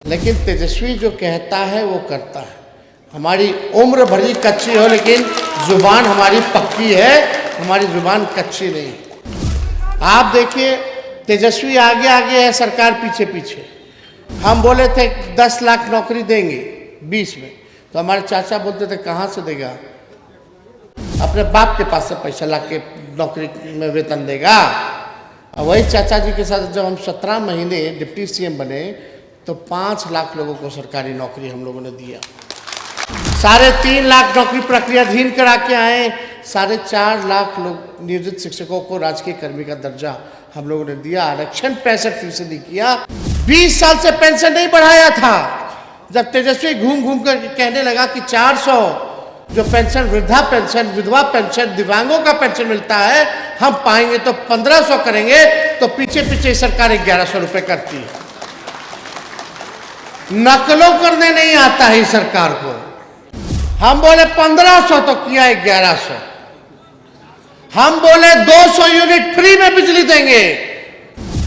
लेकिन तेजस्वी जो कहता है वो करता है। हमारी उम्र भरी कच्ची हो लेकिन जुबान हमारी पक्की है, हमारी जुबान कच्ची नहीं। आप देखिए तेजस्वी आगे आगे है, सरकार पीछे पीछे। हम बोले थे 10 लाख नौकरी देंगे 20 में, तो हमारे चाचा बोलते थे कहाँ से देगा, अपने बाप के पास से पैसा ला के नौकरी में वेतन देगा। और वही चाचा जी के साथ जब हम 17 महीने डिप्टी सीएम बने तो 5 लाख लोगों को सरकारी नौकरी हम लोगों ने दिया। 3.5 लाख नौकरी प्रक्रियाधीन करा के आए, 4.5 लाख लोग नियोजित शिक्षकों को राजकीय कर्मी का दर्जा हम लोगों ने दिया। आरक्षण 65% किया। 20 साल से पेंशन नहीं बढ़ाया था। जब तेजस्वी घूम घूम कर कहने लगा कि 400 जो पेंशन, वृद्धा पेंशन, विधवा पेंशन, दिव्यांगों का पेंशन मिलता है हम पाएंगे तो 1500 करेंगे, तो पीछे पीछे सरकार 1100 रुपए करती है। नकलों करने नहीं आता है सरकार को। हम बोले 1500 तो किया 1100। हम बोले 200 यूनिट फ्री में बिजली देंगे।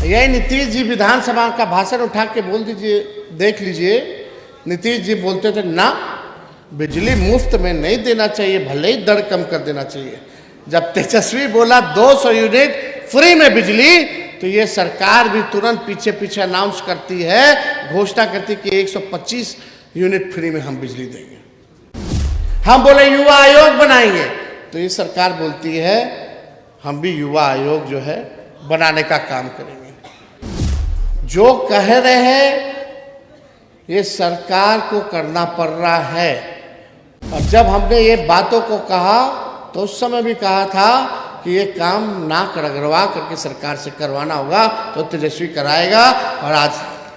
यही नीतीश जी विधानसभा का भाषण उठा के बोल दीजिए, देख लीजिए। नीतीश जी बोलते थे ना, बिजली मुफ्त में नहीं देना चाहिए, भले ही दर कम कर देना चाहिए। जब तेजस्वी बोला 200 यूनिट फ्री में बिजली, तो ये सरकार भी तुरंत पीछे पीछे अनाउंस करती है, घोषणा करती कि 125 यूनिट फ्री में हम बिजली देंगे। हम बोले युवा आयोग बनाएंगे, तो ये सरकार बोलती है हम भी युवा आयोग जो है बनाने का काम करेंगे। जो कह रहे हैं ये सरकार को करना पड़ रहा है। और जब हमने ये बातों को कहा तो उस समय भी कहा था कि ये काम नाक रगड़वा करके सरकार से करवाना होगा, तो तेजस्वी कराएगा। और आज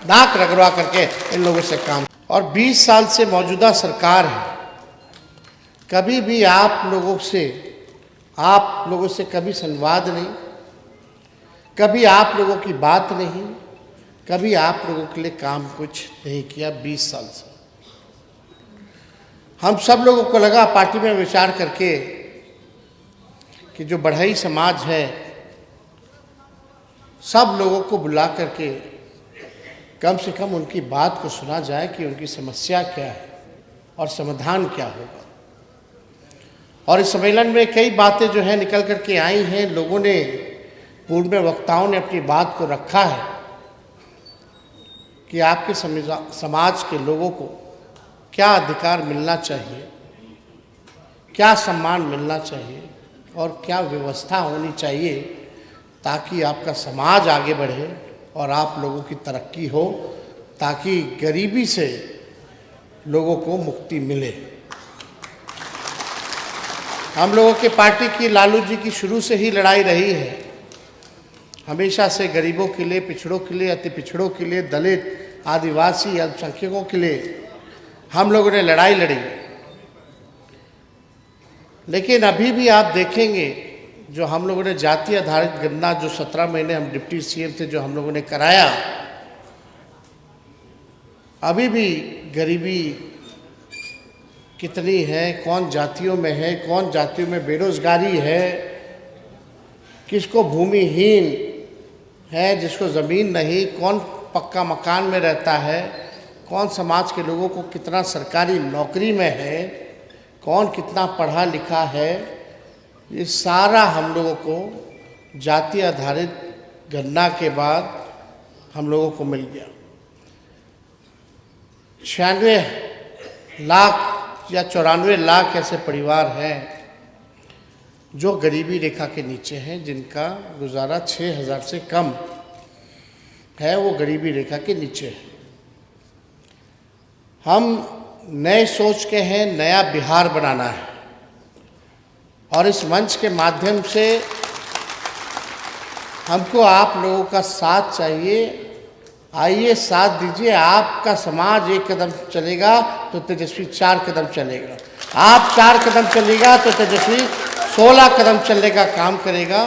नाक रगड़वा करके इन लोगों से काम। और 20 साल से मौजूदा सरकार है, कभी भी आप लोगों से कभी संवाद नहीं, कभी आप लोगों की बात नहीं, कभी आप लोगों के लिए काम कुछ नहीं किया 20 साल से। हम सब लोगों को लगा पार्टी में विचार करके कि जो बढ़ई समाज है सब लोगों को बुला करके कम से कम उनकी बात को सुना जाए कि उनकी समस्या क्या है और समाधान क्या होगा। और इस सम्मेलन में कई बातें जो है निकल करके आई हैं। लोगों ने, पूर्व में वक्ताओं ने अपनी बात को रखा है कि आपके समाज के लोगों को क्या अधिकार मिलना चाहिए, क्या सम्मान मिलना चाहिए और क्या व्यवस्था होनी चाहिए ताकि आपका समाज आगे बढ़े और आप लोगों की तरक्की हो, ताकि गरीबी से लोगों को मुक्ति मिले। हम लोगों की पार्टी की, लालू जी की शुरू से ही लड़ाई रही है। हमेशा से गरीबों के लिए, पिछड़ों के लिए, अति पिछड़ों के लिए, दलित, आदिवासी, अल्पसंख्यकों के लिए हम लोगों ने लड़ाई लड़ी। लेकिन अभी भी आप देखेंगे जो हम लोगों ने जाति आधारित गणना, जो 17 महीने हम डिप्टी सीएम थे, जो हम लोगों ने कराया, अभी भी गरीबी कितनी है, कौन जातियों में है, कौन जातियों में बेरोजगारी है, किसको भूमिहीन है, जिसको ज़मीन नहीं, कौन पक्का मकान में रहता है, कौन समाज के लोगों को कितना सरकारी नौकरी में है, कौन कितना पढ़ा लिखा है, ये सारा हम लोगों को जाति आधारित गणना के बाद हम लोगों को मिल गया। 96 लाख या 94 लाख ऐसे परिवार हैं जो गरीबी रेखा के नीचे हैं, जिनका गुजारा 6000 से कम है, वो गरीबी रेखा के नीचे है। हम नए सोच के हैं, नया बिहार बनाना है और इस मंच के माध्यम से हमको आप लोगों का साथ चाहिए। आइए साथ दीजिए। आपका समाज 1 कदम चलेगा तो तेजस्वी 4 कदम चलेगा, आप 4 कदम चलेगा तो तेजस्वी 16 कदम चलने का काम करेगा।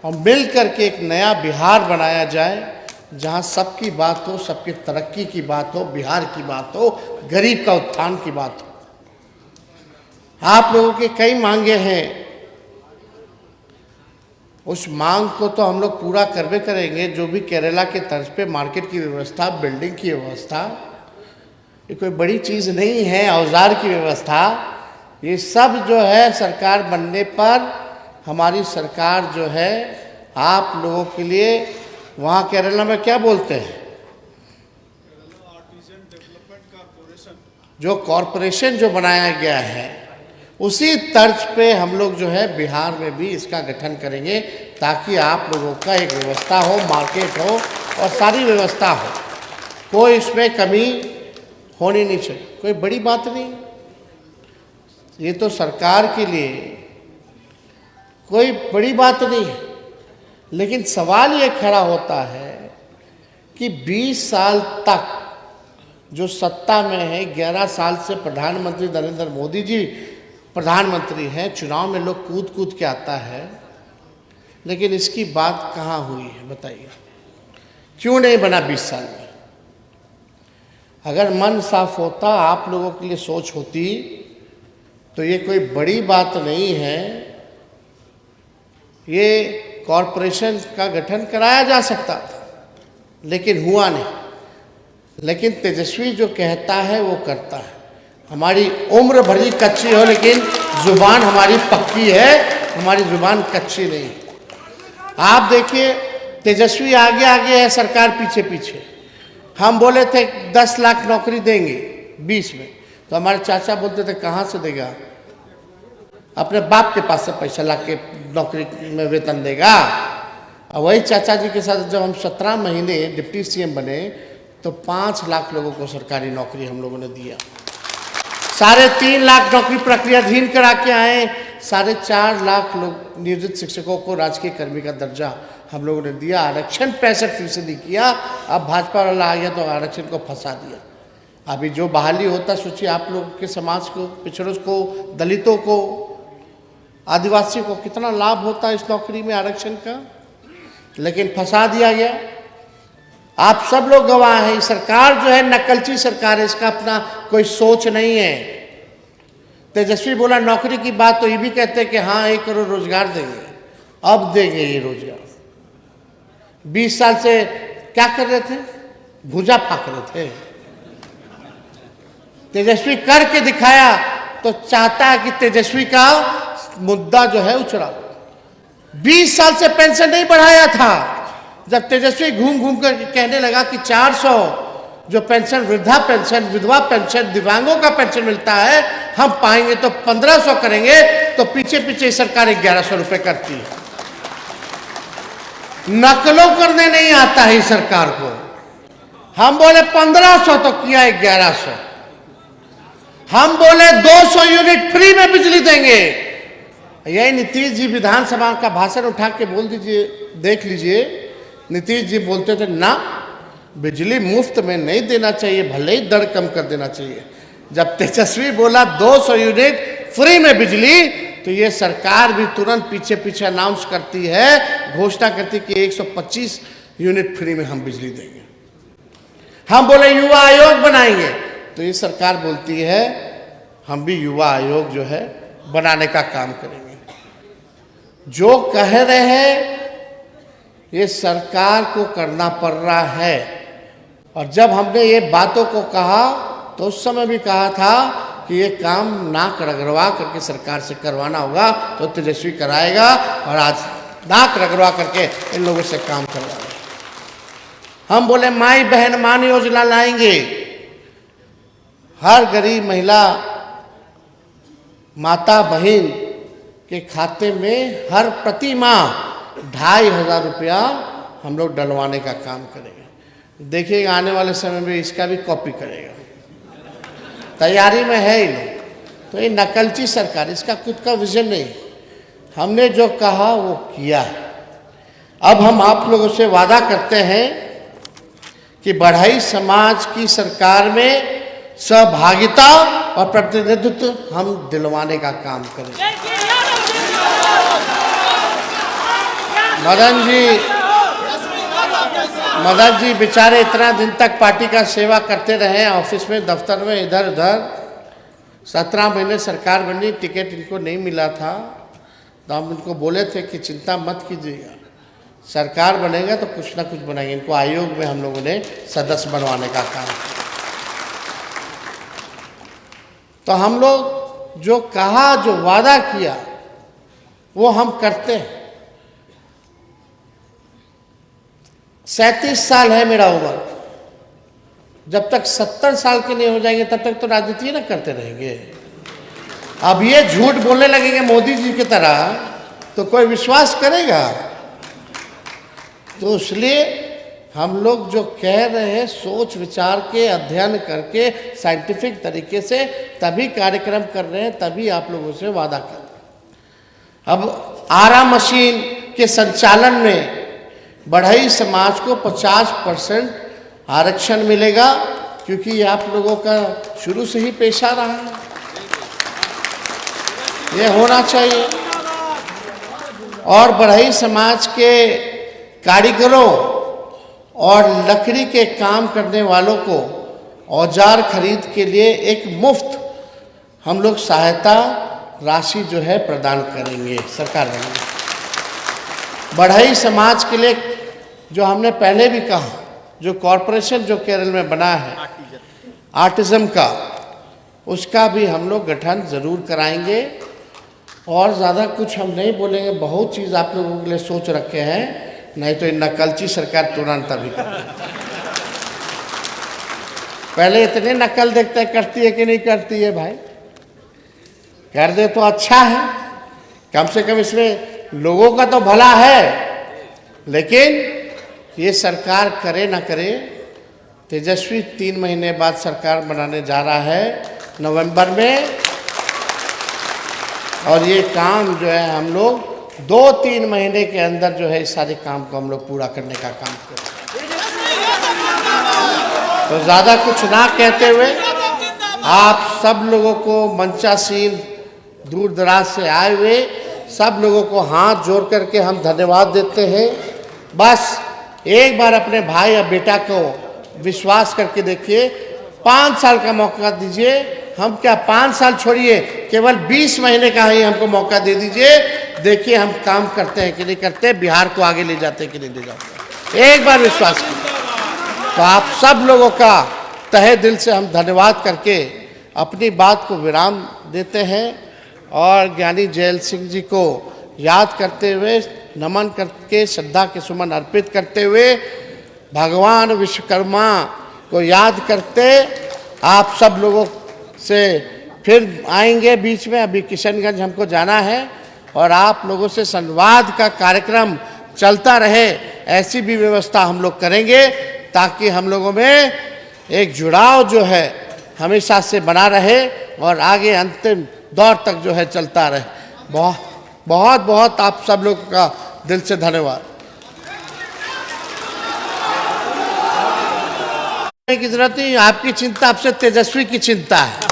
और मिल करके एक नया बिहार बनाया जाए जहां सबकी बात हो, सबकी तरक्की की बात हो, बिहार की बात हो, गरीब का उत्थान की बात हो। आप लोगों के कई मांगे हैं, उस मांग को तो हम लोग पूरा करबे करेंगे। जो भी केरला के तर्ज पे मार्केट की व्यवस्था, बिल्डिंग की व्यवस्था, ये कोई बड़ी चीज़ नहीं है। औजार की व्यवस्था, ये सब जो है सरकार बनने पर हमारी सरकार जो है आप लोगों के लिए, वहाँ केरला में क्या बोलते हैं, जो कॉरपोरेशन जो बनाया गया है उसी तर्ज पे हम लोग जो है बिहार में भी इसका गठन करेंगे, ताकि आप लोगों का एक व्यवस्था हो, मार्केट हो और सारी व्यवस्था हो। कोई इसमें कमी होनी नहीं चाहिए। कोई बड़ी बात नहीं, ये तो सरकार के लिए कोई बड़ी बात नहीं है। लेकिन सवाल ये खड़ा होता है कि 20 साल तक जो सत्ता में है, 11 साल से प्रधानमंत्री नरेंद्र मोदी जी प्रधानमंत्री हैं, चुनाव में लोग कूद कूद के आता है, लेकिन इसकी बात कहाँ हुई है बताइए? क्यों नहीं बना 20 साल में? अगर मन साफ होता, आप लोगों के लिए सोच होती, तो ये कोई बड़ी बात नहीं है। ये कॉरपोरेशन का गठन कराया जा सकता था, लेकिन हुआ नहीं। लेकिन तेजस्वी जो कहता है वो करता है। हमारी उम्र भरी कच्ची हो, लेकिन जुबान हमारी पक्की है, हमारी जुबान कच्ची नहीं। आप देखिए, तेजस्वी आगे आगे है, सरकार पीछे पीछे। हम बोले थे 10 लाख नौकरी देंगे 20 में, तो हमारे चाचा बोलते थे कहाँ से देगा, अपने बाप के पास से पैसा ला के नौकरी में वेतन देगा। और वही चाचा जी के साथ जब हम 17 महीने डिप्टी सीएम बने, तो 5 लाख लोगों को सरकारी नौकरी हम लोगों ने दिया। 3.5 लाख नौकरी प्रक्रियाधीन करा के आए। 4.5 लाख लोग नियोजित शिक्षकों को राजकीय कर्मी का दर्जा हम लोगों ने दिया। आरक्षण 65% किया। अब भाजपा वाला आ गया तो आरक्षण को फंसा दिया। अभी जो बहाली होता, सोचिए आप लोग के समाज को, पिछड़ों को, दलितों को, आदिवासी को कितना लाभ होता है इस नौकरी में आरक्षण का, लेकिन फंसा दिया गया। आप सब लोग गवाह हैं। सरकार जो है नकलची सरकार है, इसका अपना कोई सोच नहीं है। तेजस्वी बोला नौकरी की बात, तो ये भी कहते हैं कि हाँ 1 करोड़ रोजगार देंगे। अब देंगे ये रोजगार। 20 साल से क्या कर रहे थे? भुजा फाक रहे थे। तेजस्वी करके दिखाया, तो चाहता है कि तेजस्वी का मुद्दा जो है उछड़ा। 20 साल से पेंशन नहीं बढ़ाया था। जब तेजस्वी घूम घूम कर कहने लगा कि 400 जो पेंशन, वृद्धा पेंशन, विधवा पेंशन, दिव्यांगों का पेंशन मिलता है, हम पाएंगे तो 1500 करेंगे, तो पीछे पीछे सरकार 1100 रुपए करती है। नकलों करने नहीं आता है सरकार को। हम बोले 1500 तो किया 1100। हम बोले 200 यूनिट फ्री में बिजली देंगे। यही नीतीश जी विधानसभा का भाषण उठा के बोल दीजिए, देख लीजिए। नीतीश जी बोलते थे ना, बिजली मुफ्त में नहीं देना चाहिए, भले ही दर कम कर देना चाहिए। जब तेजस्वी बोला 200 यूनिट फ्री में बिजली, तो ये सरकार भी तुरंत पीछे पीछे अनाउंस करती है, घोषणा करती कि 125 यूनिट फ्री में हम बिजली देंगे। हम बोले युवा आयोग बनाएंगे, तो ये सरकार बोलती है हम भी युवा आयोग जो है बनाने का काम करेंगे। जो कह रहे हैं ये सरकार को करना पड़ रहा है। और जब हमने ये बातों को कहा, तो उस समय भी कहा था कि ये काम नाक रगड़वा करके सरकार से करवाना होगा, तो तेजस्वी कराएगा। और आज नाक रगड़वा करके इन लोगों से काम करवाएगा। हम बोले माई बहन मान योजना लाएंगे। हर गरीब महिला, माता बहन के खाते में हर प्रति माह 2500 रुपया हम लोग डलवाने का काम करेंगे। देखिएगा आने वाले समय में इसका भी कॉपी करेगा, तैयारी में है ही नहीं। तो ये नकलची सरकार, इसका खुद का विजन नहीं। हमने जो कहा वो किया। अब हम आप लोगों से वादा करते हैं कि बढ़ई समाज की सरकार में सहभागिता और प्रतिनिधित्व हम दिलवाने का काम करेंगे। मदन जी बेचारे इतना दिन तक पार्टी का सेवा करते रहे, ऑफिस में, दफ्तर में, इधर उधर। 17 महीने सरकार बनी, टिकट इनको नहीं मिला था, तो हम इनको बोले थे कि चिंता मत कीजिएगा, सरकार बनेगा तो कुछ ना कुछ बनाएंगे। इनको आयोग में हम लोगों ने सदस्य बनवाने का काम किया। तो हम लोग जो कहा, जो वादा किया, वो हम करते हैं। 37 साल है मेरा उम्र। जब तक 70 साल के नहीं हो जाएंगे तब तक तो राजनीति ना करते रहेंगे। अब ये झूठ बोलने लगेंगे मोदी जी की तरह तो कोई विश्वास करेगा? तो इसलिए हम लोग जो कह रहे हैं, सोच विचार के, अध्ययन करके, साइंटिफिक तरीके से तभी कार्यक्रम कर रहे हैं, तभी आप लोगों से वादा कर रहे हैं। अब आरा मशीन के संचालन में बढ़ई समाज को 50% आरक्षण मिलेगा, क्योंकि ये आप लोगों का शुरू से ही पेशा रहा है, ये होना चाहिए। और बढ़ई समाज के कारीगरों और लकड़ी के काम करने वालों को औजार खरीद के लिए एक मुफ्त हम लोग सहायता राशि जो है प्रदान करेंगे, सरकार बनेगी। बढ़ई समाज के लिए जो हमने पहले भी कहा, जो कॉरपोरेशन जो केरल में बना है आर्टिज्म का, उसका भी हम लोग गठन ज़रूर कराएंगे। और ज़्यादा कुछ हम नहीं बोलेंगे, बहुत चीज़ आप लोगों के लिए सोच रखे हैं, नहीं तो इन नकलची सरकार तुरंत अभी करती है। पहले इतने नकल देखते करती है कि नहीं करती है भाई, कर दे तो अच्छा है, कम से कम इसमें लोगों का तो भला है। लेकिन ये सरकार करे ना करे, तेजस्वी 3 महीने बाद सरकार बनाने जा रहा है नवंबर में, और ये काम जो है हम लोग 2-3 महीने के अंदर जो है इस सारे काम को हम लोग पूरा करने का काम करें। तो ज़्यादा कुछ ना कहते हुए आप सब लोगों को, मंचासीन दूर दराज से आए हुए सब लोगों को हाथ जोड़ करके हम धन्यवाद देते हैं। बस एक बार अपने भाई या बेटा को विश्वास करके देखिए, 5 साल का मौका दीजिए। हम क्या 5 साल छोड़िए, केवल 20 महीने का ही हमको मौका दे दीजिए, देखिए हम काम करते हैं कि नहीं करते, बिहार को आगे ले जाते हैं कि नहीं ले जाते। एक बार विश्वास कीजिए। तो आप सब लोगों का तहे दिल से हम धन्यवाद करके अपनी बात को विराम देते हैं और ज्ञानी जैल सिंह जी को याद करते हुए, नमन करके, श्रद्धा के सुमन अर्पित करते हुए, भगवान विश्वकर्मा को याद करते आप सब लोगों से फिर आएंगे बीच में। अभी किशनगंज हमको जाना है और आप लोगों से संवाद का कार्यक्रम चलता रहे, ऐसी भी व्यवस्था हम लोग करेंगे ताकि हम लोगों में एक जुड़ाव जो है हमेशा से बना रहे और आगे अंतिम दौर तक जो है चलता रहे। बहुत बहुत आप सब लोगों का दिल से धन्यवाद। की जरूरत नहीं, आपकी चिंता आपसे तेजस्वी की चिंता है।